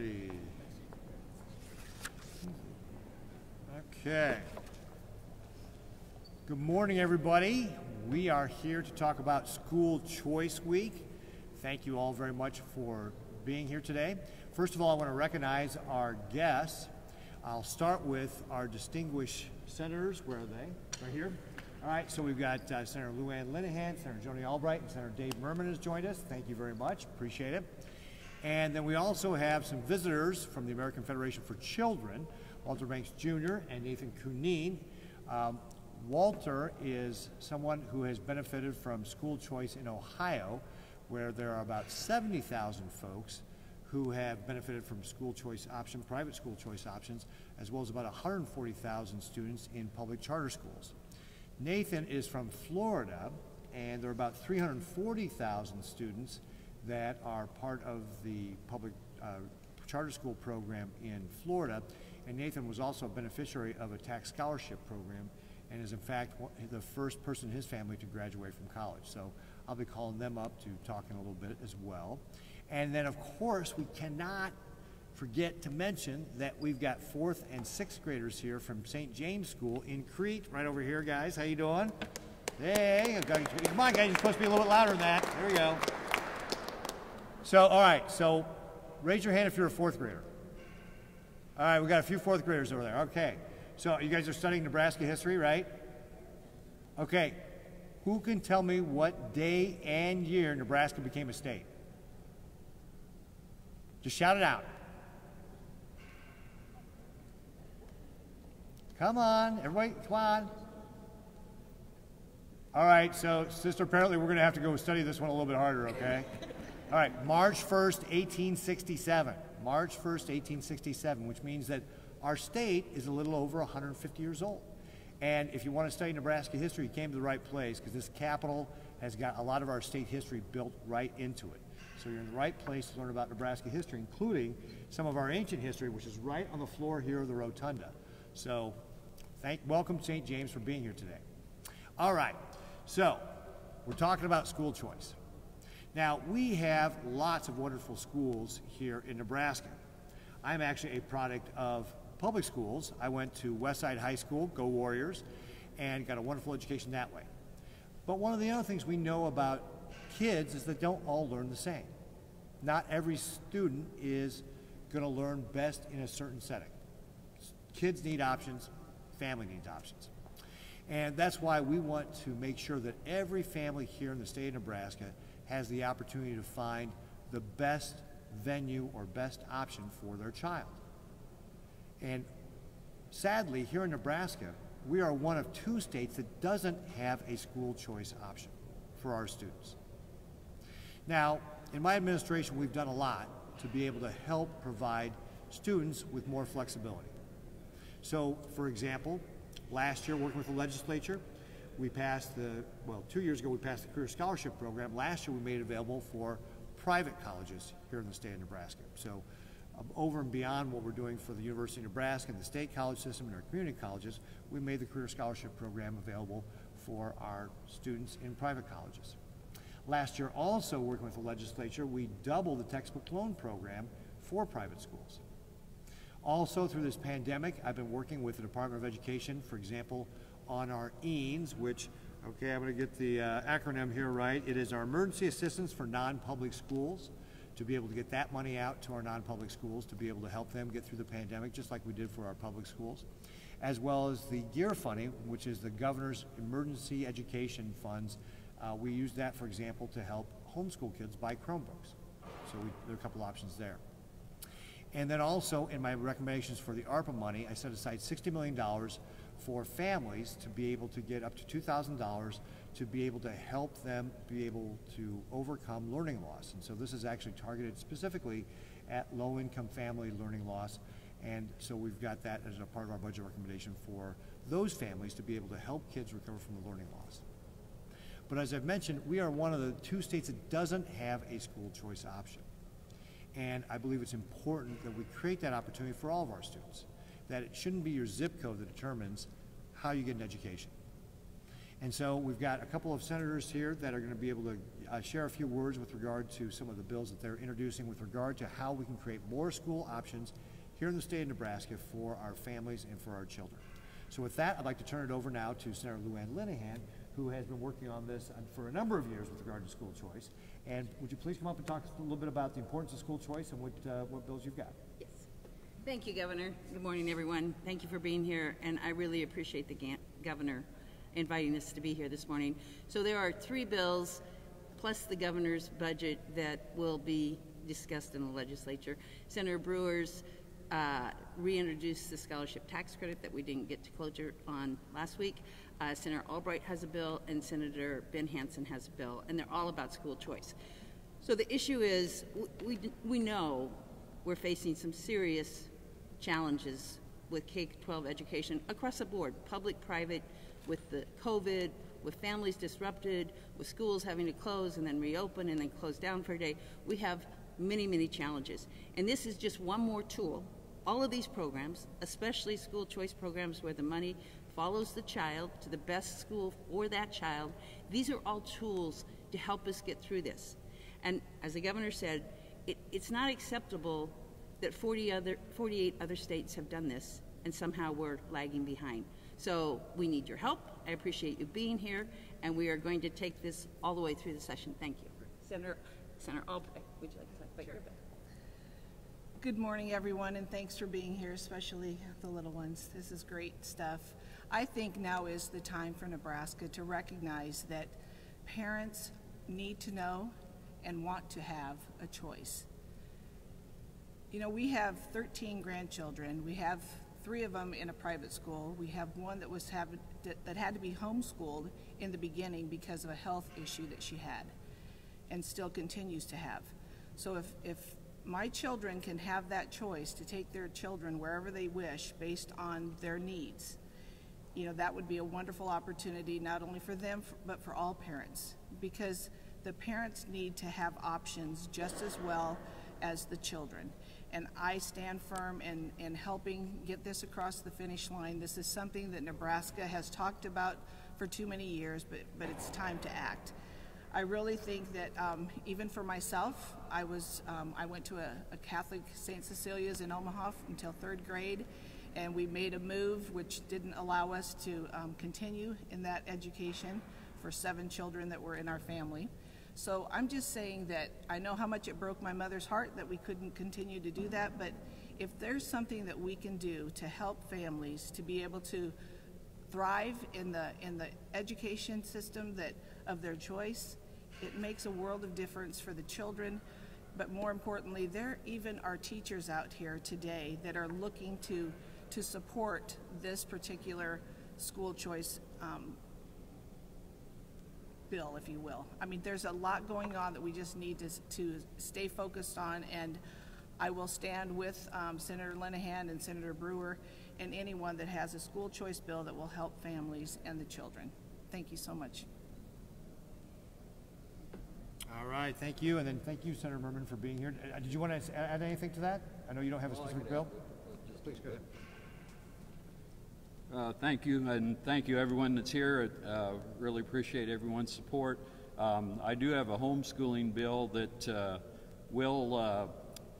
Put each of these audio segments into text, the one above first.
righty. Okay. Good morning, everybody. We are here to talk about School Choice Week. Thank you all very much for being here today. First of all, I want to recognize our guests. I'll start with our distinguished senators. Where are they? Right here. All right, so we've got Senator Lou Ann Linehan, Senator Joni Albright, and Senator Dave Merman has joined us. Thank you very much. Appreciate it. And then we also have some visitors from the American Federation for Children, Walter Banks Jr. and Nathan Cunine. Walter is someone who has benefited from school choice in Ohio, where there are about 70,000 folks who have benefited from school choice options, private school choice options, as well as about 140,000 students in public charter schools. Nathan is from Florida, and there are about 340,000 students that are part of the public charter school program in Florida. And Nathan was also a beneficiary of a tax scholarship program and is in fact the first person in his family to graduate from college. So I'll be calling them up to talk in a little bit as well. And then of course we cannot forget to mention that we've got 4th and 6th graders here from St. James School in Crete, right over here, guys. How you doing? Hey, come on, guys, you're supposed to be a little bit louder than that. There we go. So, all right, so raise your hand if you're a 4th grader. All right, we got a few 4th graders over there. Okay, so you guys are studying Nebraska history, right? Okay, who can tell me what day and year Nebraska became a state? Just shout it out. Come on, everybody, come on. All right, so sister, apparently we're going to have to go study this one a little bit harder, okay? All right, March 1st, 1867. March 1st, 1867, which means that our state is a little over 150 years old. And if you want to study Nebraska history, you came to the right place because this capital has got a lot of our state history built right into it. So you're in the right place to learn about Nebraska history, including some of our ancient history, which is right on the floor here of the rotunda. So welcome St. James for being here today. All right, so we're talking about school choice. Now, we have lots of wonderful schools here in Nebraska. I'm actually a product of public schools. I went to Westside High School, go Warriors, and got a wonderful education that way. But one of the other things we know about kids is that they don't all learn the same. Not every student is going to learn best in a certain setting. Kids need options, family needs options. And that's why we want to make sure that every family here in the state of Nebraska has the opportunity to find the best venue or best option for their child. And sadly, here in Nebraska, we are one of 2 states that doesn't have a school choice option for our students. Now, in my administration, we've done a lot to be able to help provide students with more flexibility. So, for example, last year, working with the legislature, we passed 2 years ago, we passed the Career Scholarship Program. Last year, we made it available for private colleges here in the state of Nebraska. So over and beyond what we're doing for the University of Nebraska and the state college system and our community colleges, we made the Career Scholarship Program available for our students in private colleges. Last year, also working with the legislature, we doubled the textbook loan program for private schools. Also, through this pandemic, I've been working with the Department of Education, for example, on our EANS, which, okay, I'm going to get the acronym here right. It is our Emergency Assistance for Non-Public Schools, to be able to get that money out to our non-public schools to be able to help them get through the pandemic, just like we did for our public schools, as well as the GEAR funding, which is the Governor's Emergency Education Funds. We use that, for example, to help homeschool kids buy Chromebooks. So there are a couple options there. And then also in my recommendations for the ARPA money, I set aside $60 million for families to be able to get up to $2,000 to be able to help them be able to overcome learning loss. And so this is actually targeted specifically at low-income family learning loss. And so we've got that as a part of our budget recommendation for those families to be able to help kids recover from the learning loss. But as I've mentioned, we are one of the 2 states that doesn't have a school choice option. And I believe it's important that we create that opportunity for all of our students, that it shouldn't be your zip code that determines how you get an education. And so we've got a couple of senators here that are going to be able to share a few words with regard to some of the bills that they're introducing with regard to how we can create more school options here in the state of Nebraska for our families and for our children. So with that, I'd like to turn it over now to Senator Lou Ann Linehan, who has been working on this for a number of years with regard to school choice. And would you please come up and talk a little bit about the importance of school choice and what bills you've got? Yes. Thank you, Governor. Good morning, everyone. Thank you for being here, and I really appreciate the Governor inviting us to be here this morning. So there are 3 bills, plus the Governor's budget, that will be discussed in the legislature. Senator Brewer's reintroduced the scholarship tax credit that we didn't get to closure on last week. Senator Albright has a bill, and Senator Ben Hansen has a bill, and they're all about school choice. So the issue is, we know we're facing some serious challenges with K-12 education across the board, public, private, with the COVID, with families disrupted, with schools having to close and then reopen and then close down for a day. We have many, many challenges. And this is just one more tool. All of these programs, especially school choice programs where the money follows the child to the best school for that child, these are all tools to help us get through this. And as the Governor said, it's not acceptable that 48 other states have done this, and somehow we're lagging behind. So we need your help. I appreciate you being here, and we are going to take this all the way through the session. Thank you. Senator Albright, would you like to talk about your bill? Good morning, everyone, and thanks for being here, especially the little ones. This is great stuff. I think now is the time for Nebraska to recognize that parents need to know and want to have a choice. You know, we have 13 grandchildren. We have 3 of them in a private school. We have one that had to be homeschooled in the beginning because of a health issue that she had and still continues to have. So if my children can have that choice to take their children wherever they wish based on their needs, you know, that would be a wonderful opportunity not only for them but for all parents, because the parents need to have options just as well as the children. And I stand firm in helping get this across the finish line. This is something that Nebraska has talked about for too many years, but it's time to act. I really think that even for myself, I went to a Catholic St. Cecilia's in Omaha until 3rd grade, and we made a move which didn't allow us to continue in that education for 7 children that were in our family. So I'm just saying that I know how much it broke my mother's heart that we couldn't continue to do that, but if there's something that we can do to help families to be able to thrive in the education system of their choice, it makes a world of difference for the children. But more importantly, there even are teachers out here today that are looking to support this particular school choice bill, if you will. I mean, there's a lot going on that we just need to stay focused on, and I will stand with Senator Linehan and Senator Brewer and anyone that has a school choice bill that will help families and the children. Thank you so much. All right, thank you, and then thank you, Senator Merman, for being here. Did you want to add anything to that? I know you don't have a specific bill. Please go ahead. Thank you, and thank you everyone that's here. Really appreciate everyone's support. I do have a homeschooling bill that will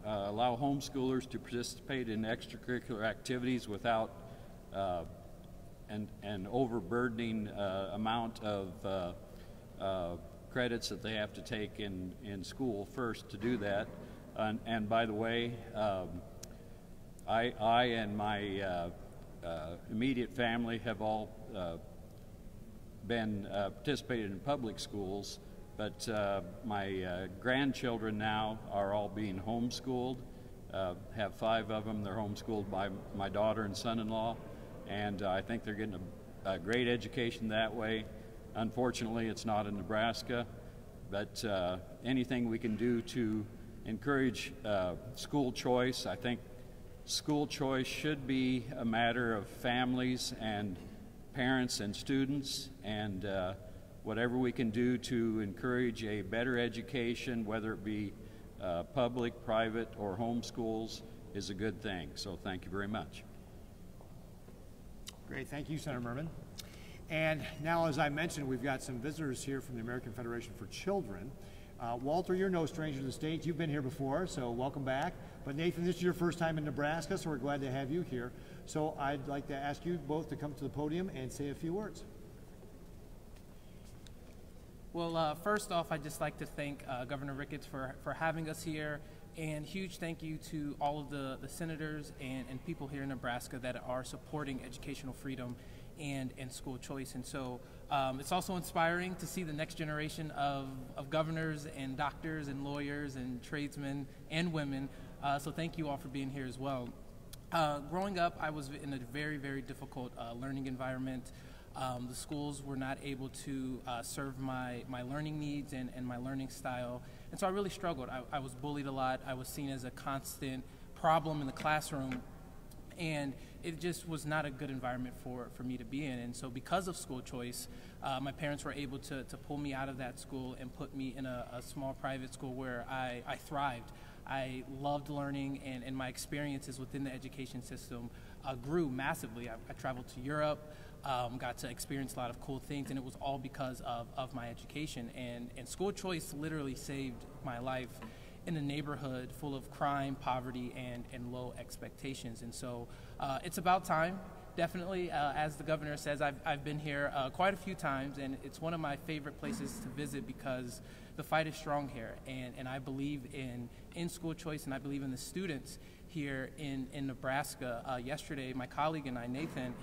allow homeschoolers to participate in extracurricular activities without an overburdening amount of credits that they have to take in school first to do that. And by the way, I and my immediate family have all been participated in public schools, but my grandchildren now are all being homeschooled. Have 5 of them. They're homeschooled by my daughter and son-in-law, and I think they're getting a great education that way. Unfortunately, it's not in Nebraska, but anything we can do to encourage school choice. I think school choice should be a matter of families and parents and students, and whatever we can do to encourage a better education, whether it be public, private, or homeschools, is a good thing. So thank you very much. Great, thank you, Senator Merman. And now, as I mentioned, we've got some visitors here from the American Federation for Children. Walter, you're no stranger to the state. You've been here before, so welcome back. But Nathan, this is your first time in Nebraska, so we're glad to have you here. So I'd like to ask you both to come to the podium and say a few words. Well, first off, I'd just like to thank Governor Ricketts for having us here, and huge thank you to all of the senators and people here in Nebraska that are supporting educational freedom and school choice. And so it's also inspiring to see the next generation of governors and doctors and lawyers and tradesmen and women. So thank you all for being here as well. Growing up, I was in a very, very difficult learning environment. The schools were not able to serve my learning needs and my learning style. And so I really struggled. I was bullied a lot. I was seen as a constant problem in the classroom. And it just was not a good environment for me to be in. And so because of school choice, my parents were able to pull me out of that school and put me in a small private school where I thrived. I loved learning, and my experiences within the education system grew massively. I traveled to Europe, got to experience a lot of cool things, and it was all because of my education. And school choice literally saved my life in a neighborhood full of crime, poverty, and low expectations. And so it's about time, definitely. As the governor says, I've been here quite a few times, and it's one of my favorite places to visit because the fight is strong here. And I believe in school choice, and I believe in the students here in Nebraska. Yesterday, my colleague and I, Nathan,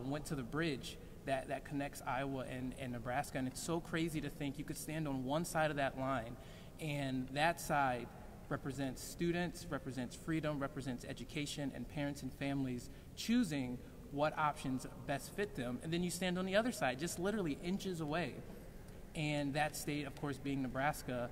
went to the bridge that connects Iowa and Nebraska. And it's so crazy to think you could stand on one side of that line, and that side represents students, represents freedom, represents education, and parents and families choosing what options best fit them. And then you stand on the other side, just literally inches away. And that state, of course, being Nebraska,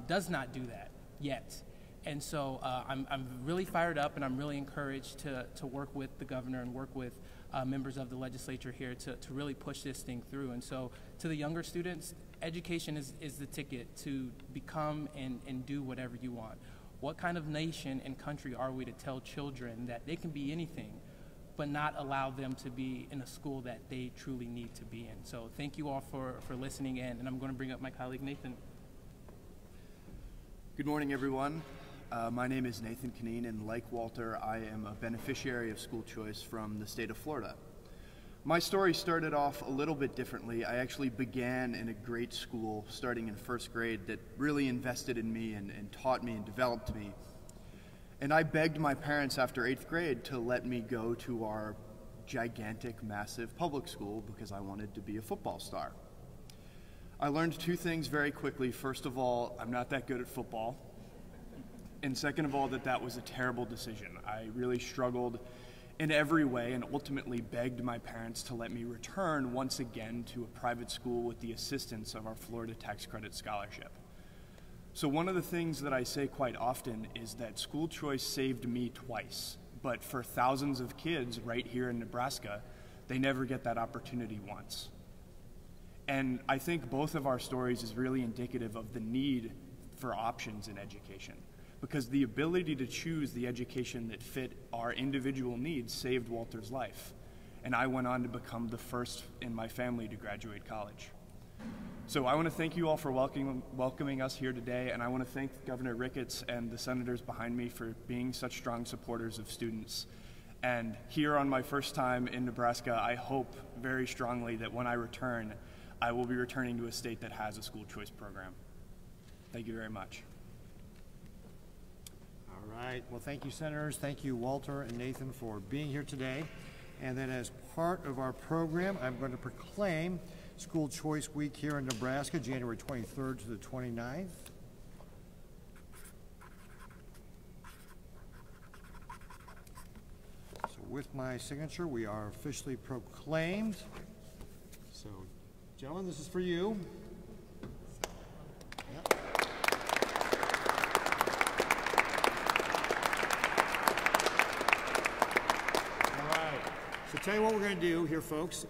does not do that yet. And so I'm really fired up, and I'm really encouraged to work with the governor and work with members of the legislature here to really push this thing through. And so to the younger students, education is the ticket to become and do whatever you want. What kind of nation and country are we to tell children that they can be anything, but not allow them to be in a school that they truly need to be in? So thank you all for listening in, and I'm going to bring up my colleague Nathan. Good morning, everyone. My name is Nathan Canine, and like Walter, I am a beneficiary of school choice from the state of Florida. My story started off a little bit differently. I actually began in a great school starting in first grade that really invested in me and taught me and developed me. And I begged my parents after 8th grade to let me go to our gigantic, massive public school because I wanted to be a football star. I learned two things very quickly. First of all, I'm not that good at football. And second of all, that was a terrible decision. I really struggled in every way and ultimately begged my parents to let me return once again to a private school with the assistance of our Florida tax credit scholarship. So one of the things that I say quite often is that school choice saved me twice, but for thousands of kids right here in Nebraska, they never get that opportunity once. And I think both of our stories is really indicative of the need for options in education, because the ability to choose the education that fit our individual needs saved Walter's life. And I went on to become the first in my family to graduate college. So I want to thank you all for welcoming us here today, and I want to thank Governor Ricketts and the senators behind me for being such strong supporters of students. And here on my first time in Nebraska, I hope very strongly that when I return, I will be returning to a state that has a school choice program. Thank you very much. All right. Well, thank you, Senators. Thank you, Walter and Nathan, for being here today. And then as part of our program, I'm going to proclaim School Choice Week here in Nebraska, January 23rd to the 29th. So with my signature, we are officially proclaimed. So, gentlemen, this is for you. Yep. So tell you what we're going to do here, folks.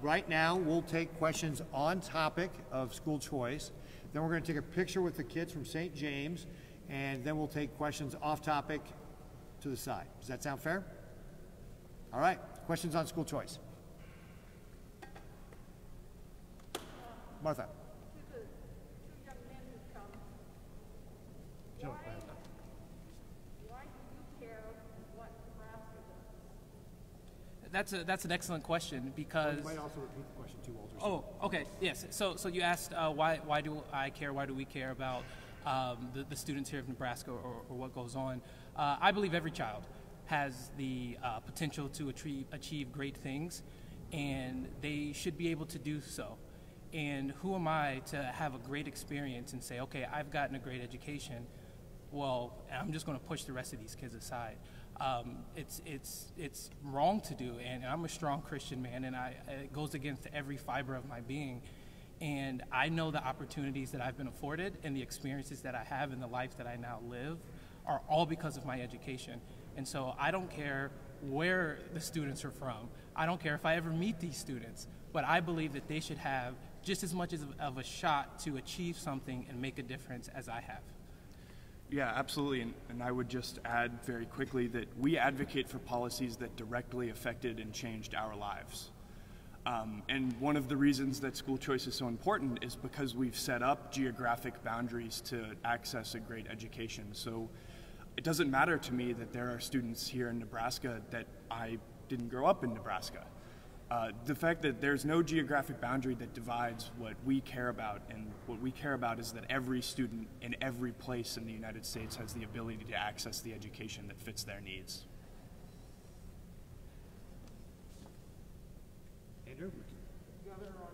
Right now, we'll take questions on topic of school choice. Then we're going to take a picture with the kids from St. James, and then we'll take questions off topic to the side. Does that sound fair? All right. Questions on school choice. Martha. To the two young men who come, Joe, why do you care what Nebraska does? That's an excellent question because. You might also repeat the question too, Walter. Oh, okay. Yes. So you asked why do I care? Why do we care about the students here of Nebraska or what goes on? I believe every child has the potential to achieve great things, and they should be able to do so. And who am I to have a great experience and say, okay, I've gotten a great education, well, I'm just going to push the rest of these kids aside. It's wrong to do, and I'm a strong Christian man, and it goes against every fiber of my being. And I know the opportunities that I've been afforded and the experiences that I have in the life that I now live are all because of my education. And so I don't care where the students are from. I don't care if I ever meet these students, but I believe that they should have just as much of a shot to achieve something and make a difference as I have. Yeah, absolutely. And I would just add very quickly that we advocate for policies that directly affected and changed our lives. And one of the reasons that school choice is so important is because we've set up geographic boundaries to access a great education. So it doesn't matter to me that there are students here in Nebraska that I didn't grow up in Nebraska. The fact that there's no geographic boundary that divides what we care about, and what we care about is that every student in every place in the United States has the ability to access the education that fits their needs. Andrew? Governor, on